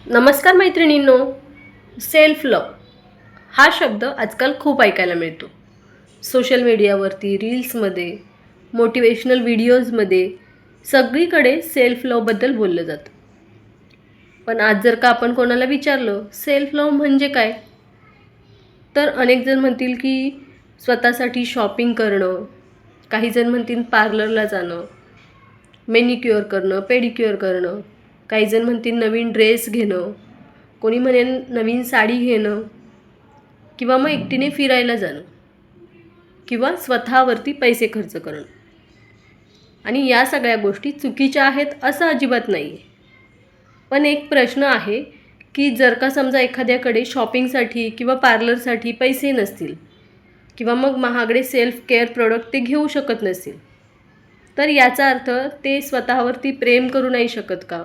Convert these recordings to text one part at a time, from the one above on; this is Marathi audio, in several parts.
नमस्कार मैत्रिणींनो. सेल्फ लव हा शब्द आजकाल खूप ऐकायला मिळतो. सोशल मीडियावरती, रील्समध्ये, मोटिवेशनल व्हिडिओजमध्ये सगळीकडे सेल्फ लवबद्दल बोललं जातं. पण आज जर का आपण कोणाला विचारलं सेल्फ लव म्हणजे काय, तर अनेक जण म्हणतील की स्वतःसाठी शॉपिंग करणं, काही जण म्हणतील पार्लरला जाणं, मेनिक्युअर करणं, पेडिक्युअर करणं, काही जण म्हणतील नवीन ड्रेस घेणं, कोणी म्हणेन नवीन साडी घेणं, किंवा मग एकटीने फिरायला जाणं, किंवा स्वतःवरती पैसे खर्च करणं. आणि या सगळ्या गोष्टी चुकीच्या आहेत असं अजिबात नाही आहे. पण एक प्रश्न आहे की जर का समजा एखाद्याकडे शॉपिंगसाठी किंवा पार्लरसाठी पैसे नसतील, किंवा मग महागडे सेल्फ केअर प्रोडक्ट ते घेऊ शकत नसतील, तर याचा अर्थ ते स्वतःवरती प्रेम करू नाही शकत का?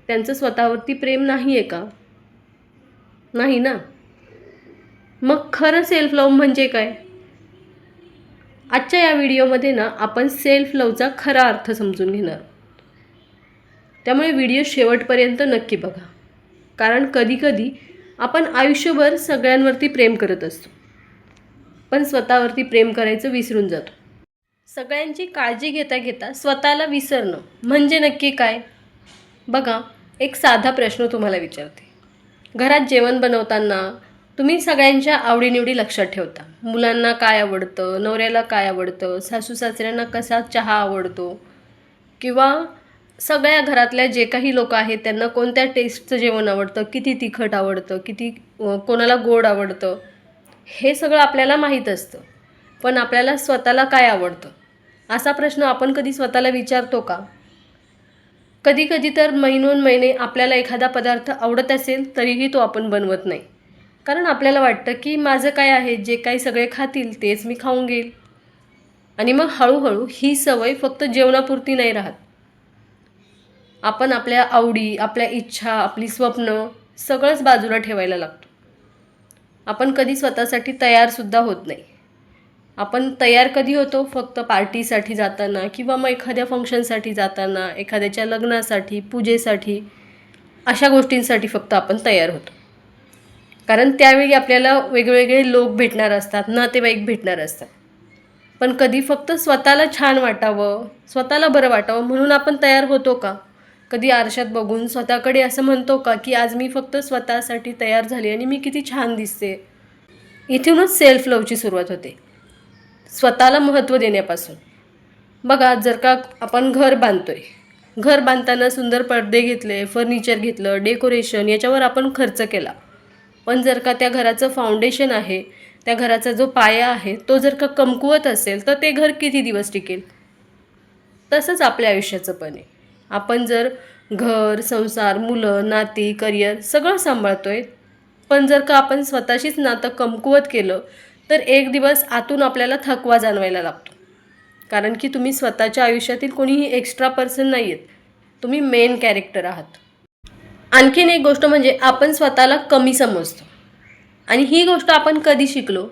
त्यांचं स्वतःवरती प्रेम नाही आहे का? नाही ना. मग खरं सेल्फ लव म्हणजे काय? आजच्या या व्हिडिओमध्ये ना आपण सेल्फ लवचा खरा अर्थ समजून घेणार. त्यामुळे व्हिडिओ शेवटपर्यंत नक्की बघा. कारण कधीकधी आपण आयुष्यभर सगळ्यांवरती प्रेम करत असतो, पण स्वतःवरती प्रेम करायचं विसरून जातो. सगळ्यांची काळजी घेता घेता स्वतःला विसरणं म्हणजे नक्की काय? बघा, एक साधा प्रश्न तुम्हाला विचारते. घरात जेवण बनवताना तुम्ही सगळ्यांच्या आवडीनिवडी लक्षात ठेवता. मुलांना काय आवडतं, नवऱ्याला काय आवडतं, सासू सासऱ्यांना कसा चहा आवडतो, किंवा सगळ्या घरातल्या जे काही लोक आहेत त्यांना कोणत्या टेस्टचं जेवण आवडतं, किती तिखट आवडतं, कोणाला गोड आवडतं, हे सगळं आपल्याला माहीत असतं. पण आपल्याला स्वतःला काय आवडतं असा प्रश्न आपण कधी स्वतःला विचारतो का? कधी कधी तर महिने आपल्याला एखादा पदार्थ आवडत असेल तरीही तो आपण बनवत नाही. कारण आपल्याला वाटतं की माझं काय आहे, जे काही सगळे खातील तेच मी खाऊन घेईल. आणि मग हळूहळू ही सवय फक्त जेवणापुरती नाही राहत. आपण आपल्या आवडी, आपल्या इच्छा, आपली स्वप्न सगळंच बाजूला ठेवायला लागतो. आपण कधी स्वतःसाठी तयारसुद्धा होत नाही. आपण तयार कधी होतो? फक्त पार्टीसाठी जाताना, किंवा मग एखाद्या फंक्शनसाठी जाताना, एखाद्याच्या लग्नासाठी, पूजेसाठी, अशा गोष्टींसाठी फक्त आपण तयार होतो. कारण त्यावेळी आपल्याला वेगवेगळे लोक भेटणार असतात, नातेवाईक भेटणार असतात. पण कधी फक्त स्वतःला छान वाटावं, स्वतःला बरं वाटावं म्हणून आपण तयार होतो का? कधी आरशात बघून स्वतःकडे असं म्हणतो का की आज मी फक्त स्वतःसाठी तयार झाली आणि मी किती छान दिसते? इथूनच सेल्फ लवची सुरुवात होते, स्वतःला महत्त्व देण्यापासून. बघा, जर का आपण घर बांधतोय, घर बांधताना सुंदर पडदे घेतले, फर्निचर घेतलं, डेकोरेशन याच्यावर आपण खर्च केला. पण जर का त्या घराचं फाउंडेशन आहे, त्या घराचा जो पाया आहे तो जर का कमकुवत असेल तर ते घर किती दिवस टिकेल? तसंच आपल्या आयुष्याचं पण आहे. आपण जर घर, संसार, मुलं, नाती, करिअर सगळं सांभाळतोय, पण जर का आपण स्वतःशीच नातं कमकुवत केलं तर एक दिवस आतून आपल्याला थकवा जाणवायला लागतो. कारण की तुम्ही स्वतःच्या आयुष्यातील कोणीही एक्स्ट्रा पर्सन नाही आहेत, तुम्ही मेन कॅरेक्टर आहात. आणखीन एक गोष्ट म्हणजे आपण स्वतःला कमी समजतो. आणि ही गोष्ट आपण कधी शिकलो?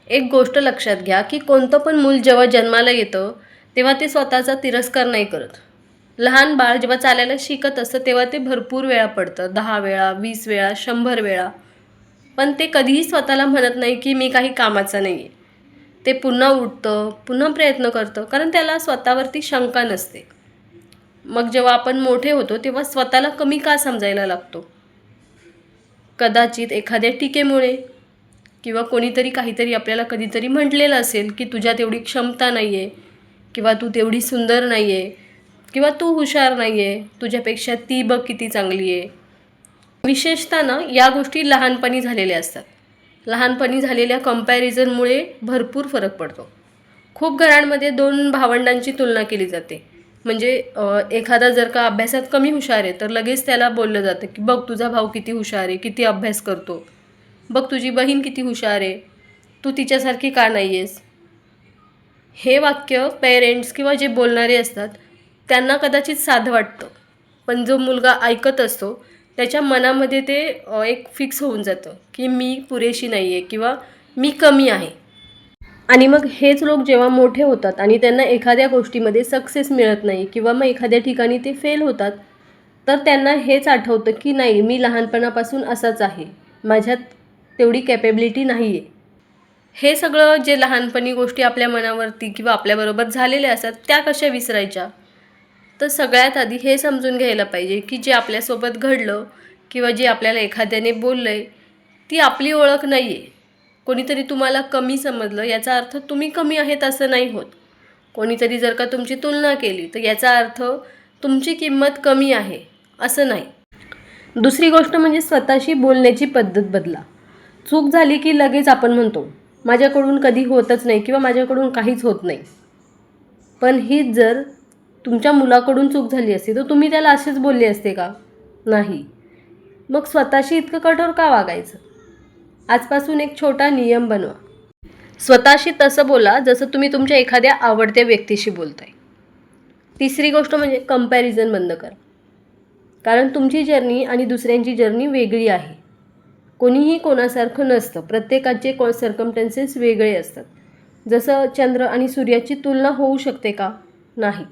एक गोष्ट लक्षात घ्या की कोणतं पण मूल जेव्हा जन्माला येतं तेव्हा ते स्वतःचा तिरस्कार नाही करत. लहान बाळ जेव्हा चालायला शिकत असतं तेव्हा ते भरपूर वेळा पडतं, 10 वेळा, 20 वेळा, 100 वेळा. पण ते कधीही स्वतःला म्हणत नाही की मी काही कामाचं नाही आहे. ते पुन्हा उठतं, पुन्हा प्रयत्न करतं, कारण त्याला स्वतःवरती शंका नसते. मग जेव्हा आपण मोठे होतो तेव्हा स्वतःला कमी का समजायला लागतो? कदाचित एखाद्या टीकेमुळे, किंवा कोणीतरी काहीतरी आपल्याला कधीतरी म्हटलेलं असेल की तुझ्यात एवढी क्षमता नाही आहे, किंवा तू तेवढी सुंदर नाही आहे, किंवा तू हुशार नाही आहे, तुझ्यापेक्षा ती बघ किती चांगली आहे. विशेषतः ना या गोष्टी लहानपणी झालेल्या असतात. लहानपणी झालेल्या कंपॅरिझनमुळे भरपूर फरक पडतो. खूप घरांमध्ये 2 भावंडांची तुलना केली जाते. म्हणजे एखादा जर का अभ्यासात कमी हुशार आहे तर लगेच त्याला बोललं जातं की बघ तुझा भाऊ किती हुशार आहे, किती अभ्यास करतो, बघ तुझी बहीण किती हुशार आहे, तू तिच्यासारखी का नाही आहेस? हे वाक्य पेरेंट्स किंवा जे बोलणारे असतात त्यांना कदाचित साधं वाटतं, पण जो मुलगा ऐकत असतो त्याच्या मनामध्ये ते एक फिक्स होऊन जातं की मी पुरेशी नाही आहे, किंवा मी कमी आहे. आणि मग हेच लोक जेव्हा मोठे होतात आणि त्यांना एखाद्या गोष्टीमध्ये सक्सेस मिळत नाही, किंवा मग एखाद्या ठिकाणी ते फेल होतात, तर त्यांना हेच आठवतं की नाही, मी लहानपणापासून असाच आहे, माझ्यात तेवढी कॅपेबिलिटी नाही आहे. हे सगळं जे लहानपणी गोष्टी आपल्या मनावरती किंवा आपल्याबरोबर झालेल्या असतात त्या कशा विसरायच्या? तर सगळ्यात आधी हे समजून घ्यायला पाहिजे की जे आपल्यासोबत घडलं किंवा जे आपल्याला एखाद्याने बोललं आहे ती आपली ओळख नाही आहे. कोणीतरी तुम्हाला कमी समजलं याचा अर्थ तुम्ही कमी आहेत असं नाही होत. कोणीतरी जर का तुमची तुलना केली तर याचा अर्थ तुमची किंमत कमी आहे असं नाही. दुसरी गोष्ट म्हणजे स्वतःशी बोलण्याची पद्धत बदला. चूक झाली की लगेच आपण म्हणतो माझ्याकडून कधी होतच नाही किंवा माझ्याकडून काहीच होत नाही. पण हीच जर तुमच्या मुलाकडून चूक झाली असती तर तुम्ही त्याला असेच बोलले असते का? नाही. मग स्वतःशी इतकं कठोर का वागायचं? आजपासून एक छोटा नियम बनवा. स्वतःशी तसं बोला जसं तुम्ही तुमच्या एखाद्या आवडत्या व्यक्तीशी बोलताय. तिसरी गोष्ट म्हणजे कंपॅरिझन बंद करा. कारण तुमची जर्नी आणि दुसऱ्यांची जर्नी वेगळी आहे. कोणीही कोणासारखं नसतं. प्रत्येकाचे सर्कमस्टन्सेस वेगळे असतात. जसं चंद्र आणि सूर्याची तुलना होऊ शकते का? नाही.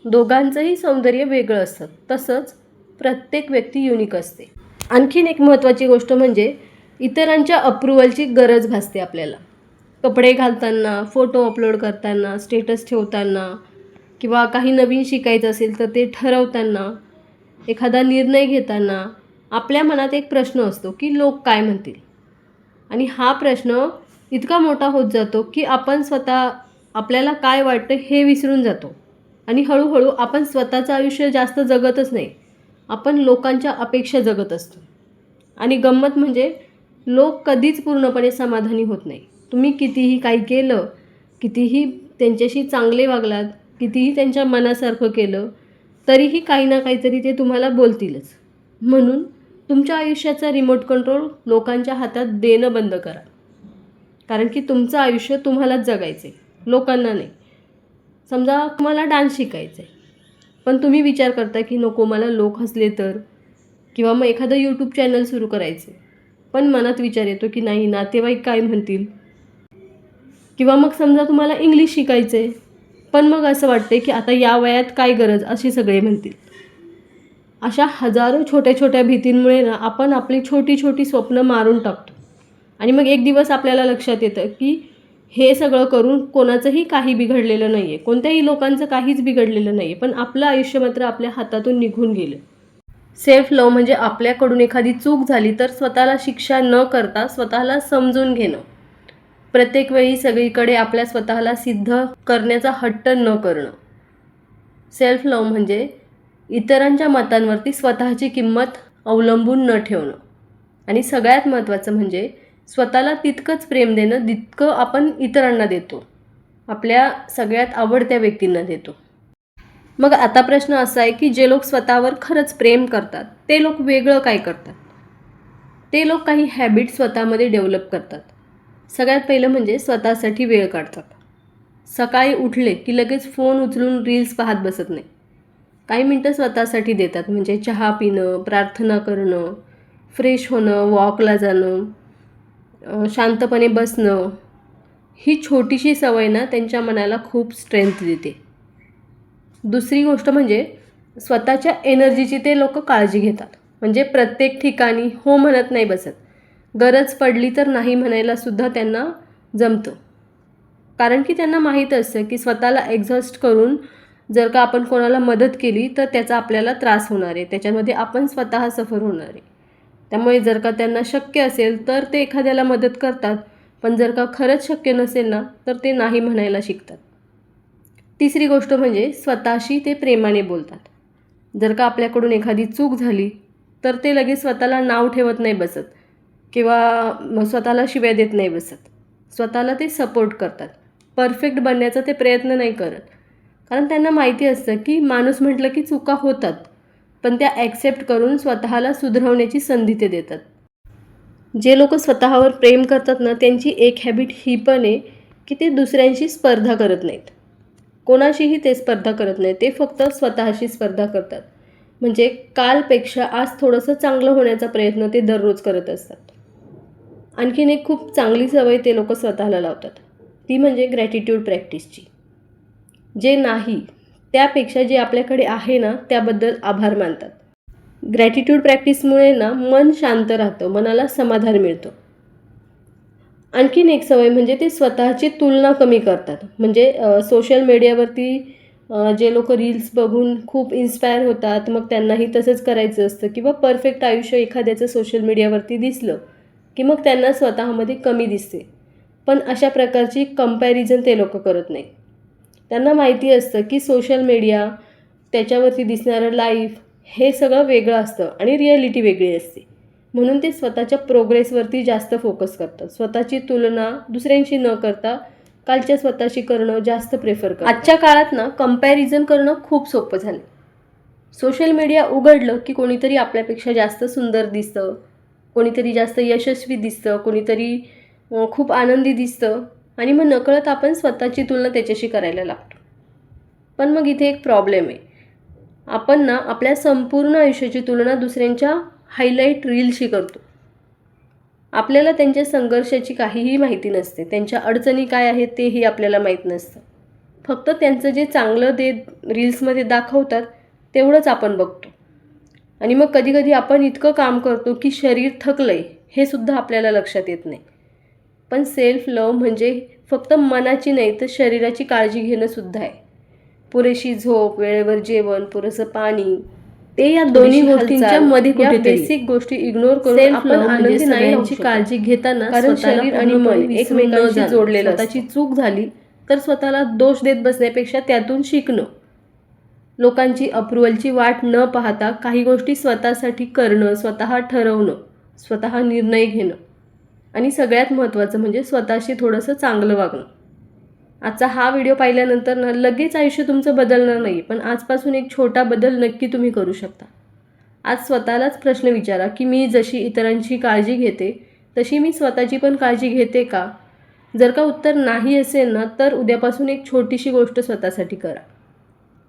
दोघांचंही सौंदर्य वेगळं असतं. तसंच प्रत्येक व्यक्ती युनिक असते. आणखीन एक महत्त्वाची गोष्ट म्हणजे इतरांच्या अप्रूव्हलची गरज भासते आपल्याला. कपडे घालताना, फोटो अपलोड करताना, स्टेटस ठेवताना किंवा काही नवीन शिकायचं असेल तर ते ठरवताना, एखादा निर्णय घेताना आपल्या मनात एक प्रश्न असतो की लोक काय म्हणतील. आणि हा प्रश्न इतका मोठा होत जातो की आपण स्वतः आपल्याला काय वाटतं हे विसरून जातो. आणि हळूहळू आपण स्वतःचं आयुष्य जास्त जगतच नाही, आपण लोकांच्या अपेक्षा जगत असतो. आणि गंमत म्हणजे लोक कधीच पूर्णपणे समाधानी होत नाही. तुम्ही कितीही काही केलं, कितीही त्यांच्याशी चांगले वागलात, कितीही त्यांच्या मनासारखं केलं तरीही काही ना काहीतरी ते तुम्हाला बोलतीलच. म्हणून तुमच्या आयुष्याचा रिमोट कंट्रोल लोकांच्या हातात देणं बंद करा. कारण की तुमचं आयुष्य तुम्हालाच जगायचं आहे, लोकांना नाही. समजा तुम्हाला डान्स शिकायचा आहे पण तुम्ही विचार करता की नको मला लोक हसले तर, किंवा मग एखादं यूट्यूब चॅनल सुरू करायचं आहे पण मनात विचार येतो की नाही नातेवाईक काय म्हणतील. किंवा मग समजा तुम्हाला इंग्लिश शिकायचं आहे पण मग असं वाटते की आता या वयात काय गरज, अशी सगळे म्हणतील. अशा हजारो छोट्या छोट्या भीतींमुळे ना आपण आपली छोटी छोटी स्वप्न मारून टाकतो. आणि मग एक दिवस आपल्याला लक्षात येतं की हे सगळं करून कोणाचंही काही बिघडलेलं नाही आहे, कोणत्याही लोकांचं काहीच बिघडलेलं नाही आहे, पण आपलं आयुष्य मात्र आपल्या हातातून निघून गेलं. सेल्फ लव्ह म्हणजे आपल्याकडून एखादी चूक झाली तर स्वतःला शिक्षा न करता स्वतःला समजून घेणं. प्रत्येक वेळी सगळीकडे आपल्या स्वतःला सिद्ध करण्याचा हट्ट न करणं. सेल्फ लव्ह म्हणजे इतरांच्या मतांवरती स्वतःची किंमत अवलंबून न ठेवणं. आणि सगळ्यात महत्त्वाचं म्हणजे स्वतःला तितकंच प्रेम देणं जितकं आपण इतरांना देतो, आपल्या सगळ्यात आवडत्या व्यक्तींना देतो. मग आता प्रश्न असा आहे की जे लोक स्वतःवर खरंच प्रेम करतात ते लोक वेगळं काय करतात? ते लोक काही हॅबिट स्वतःमध्ये डेव्हलप करतात. सगळ्यात पहिलं म्हणजे स्वतःसाठी वेळ काढतात. सकाळी उठले की लगेच फोन उचलून रील्स पाहत बसत नाही. काही मिनटं स्वतःसाठी देतात. म्हणजे चहा पिणं, प्रार्थना करणं, फ्रेश होणं, वॉकला जाणं, शांतपणे बसणं. ही छोटीशी सवय ना त्यांच्या मनाला खूप स्ट्रेंथ देते. दुसरी गोष्ट म्हणजे स्वतःच्या एनर्जीची ते लोक काळजी घेतात. म्हणजे प्रत्येक ठिकाणी हो म्हणत नाही बसत. गरज पडली तर नाही म्हणायला सुद्धा त्यांना जमतं. कारण की त्यांना माहीत असतं की स्वतःला एक्झॉस्ट करून जर का आपण कोणाला मदत केली तर त्याचा आपल्याला त्रास होणार आहे, त्याच्यामध्ये आपण स्वतः सफर होणार आहे. त्यामुळे जर का त्यांना शक्य असेल तर ते एखाद्याला मदत करतात, पण जर का खरंच शक्य नसेल ना तर ते नाही म्हणायला शिकतात. तिसरी गोष्ट म्हणजे स्वतःशी ते प्रेमाने बोलतात. जर का आपल्याकडून एखादी चूक झाली तर ते लगेच स्वतःला नाव ठेवत नाही बसत किंवा स्वतःला शिव्या देत नाही बसत. स्वतःला ते सपोर्ट करतात. परफेक्ट बनण्याचा ते प्रयत्न नाही करत. कारण त्यांना माहिती असतं की माणूस म्हटलं की चुका होतात, पण त्या ॲक्सेप्ट करून स्वतःला सुधारवण्याची संधी ते देतात. जे लोक स्वतःवर प्रेम करतात ना त्यांची एक हॅबिट ही पण आहे की ते दुसऱ्यांशी स्पर्धा करत नाहीत. कोणाशीही ते स्पर्धा करत नाही, ते फक्त स्वतःशी स्पर्धा करतात. म्हणजे कालपेक्षा आज थोडंसं चांगलं होण्याचा प्रयत्न ते दररोज करत असतात. आणखीन एक खूप चांगली सवय ते लोक स्वतःला लावतात, ती म्हणजे ग्रॅटिट्यूड प्रॅक्टिसची. जे नाही त्यापेक्षा जे आपल्याकडे आहे ना त्याबद्दल आभार मानतात. ग्रॅटिट्यूड प्रॅक्टिसमुळे ना मन शांत राहतं, मनाला समाधान मिळतं. आणखीन एक सवय म्हणजे ते स्वतःची तुलना कमी करतात. म्हणजे सोशल मीडियावरती जे लोक रील्स बघून खूप इन्स्पायर होतात, मग त्यांनाही तसंच करायचं असतं किंवा परफेक्ट आयुष्य एखाद्याचं सोशल मीडियावरती दिसलं की मग त्यांना स्वतःमध्ये कमी दिसते. पण अशा प्रकारची कंपॅरिझन ते लोक करत नाही. त्यांना माहिती असतं की सोशल मीडिया, त्याच्यावरती दिसणारं लाईफ हे सगळं वेगळं असतं आणि रिॲलिटी वेगळी असते. म्हणून ते स्वतःच्या प्रोग्रेसवरती जास्त फोकस करतात. स्वतःची तुलना दुसऱ्यांशी न करता कालच्या स्वतःशी करणं जास्त प्रेफर करतात. आजच्या काळात ना कंपॅरिझन करणं खूप सोपं झालं. सोशल मीडिया उघडलं की कोणीतरी आपल्यापेक्षा जास्त सुंदर दिसतं, कोणीतरी जास्त यशस्वी दिसतं, कोणीतरी खूप आनंदी दिसतं आणि मग नकळत आपण स्वतःची तुलना त्याच्याशी करायला लागतो. पण मग इथे एक प्रॉब्लेम आहे. आपण ना आपल्या संपूर्ण आयुष्याची तुलना दुसऱ्यांच्या हायलाईट रीलशी करतो. आपल्याला त्यांच्या संघर्षाची काहीही माहिती नसते, त्यांच्या अडचणी काय आहेत तेही आपल्याला माहीत नसतं. फक्त त्यांचं जे चांगलं ते रील्समध्ये दाखवतात तेवढंच आपण बघतो. आणि मग कधीकधी आपण इतकं काम करतो की शरीर थकलं आहे हे सुद्धा आपल्याला लक्षात येत नाही. पण सेल्फ लव्ह म्हणजे फक्त मनाची नाही तर शरीराची काळजी घेणं सुद्धा आहे. पुरेशी झोप, वेळेवर जेवण, पुरेसं पाणी, ते या दोन्ही गोष्टींच्या मध्ये कुठेतरी बेसिक गोष्टी इग्नोर करून आपण आनंदी नाही राहू शकत. काळजी घेताना कारण शरीर आणि मन एकमेकांशी जोडलेलं असतं. स्वतःची चूक झाली तर स्वतःला दोष देत बसण्यापेक्षा त्यातून शिकणं, लोकांची अप्रुव्हलची वाट न पाहता काही गोष्टी स्वतःसाठी करणं, स्वतः ठरवणं, स्वतः निर्णय घेणं आणि सगळ्यात महत्त्वाचं म्हणजे स्वतःशी थोडंसं चांगलं वागणं. आजचा हा व्हिडिओ पाहिल्यानंतर ना लगेच आयुष्य तुमचं बदलणार नाही, पण आजपासून एक छोटा बदल नक्की तुम्ही करू शकता. आज स्वतःलाच प्रश्न विचारा की मी जशी इतरांची काळजी घेते तशी मी स्वतःची पण काळजी घेते का? जर का उत्तर नाही असेल ना तर उद्यापासून एक छोटीशी गोष्ट स्वतःसाठी करा.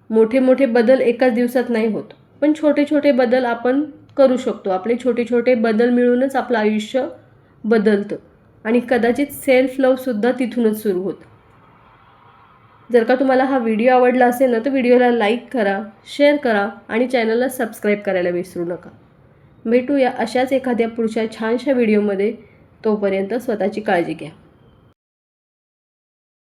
मोठे मोठे बदल एकाच दिवसात नाही होत, पण छोटे छोटे बदल आपण करू शकतो. आपले छोटे छोटे बदल मिळूनच आपलं आयुष्य बदलतं आणि कदाचित सेल्फ लव्हसुद्धा तिथूनच सुरू होतं. जर का तुम्हाला हा व्हिडिओ आवडला असेल ना तर व्हिडिओला लाईक करा, शेअर करा आणि चॅनलला सबस्क्राईब करायला विसरू नका. भेटूया अशाच एखाद्या पुढच्या छानशा व्हिडिओमध्ये. तोपर्यंत स्वतःची काळजी घ्या.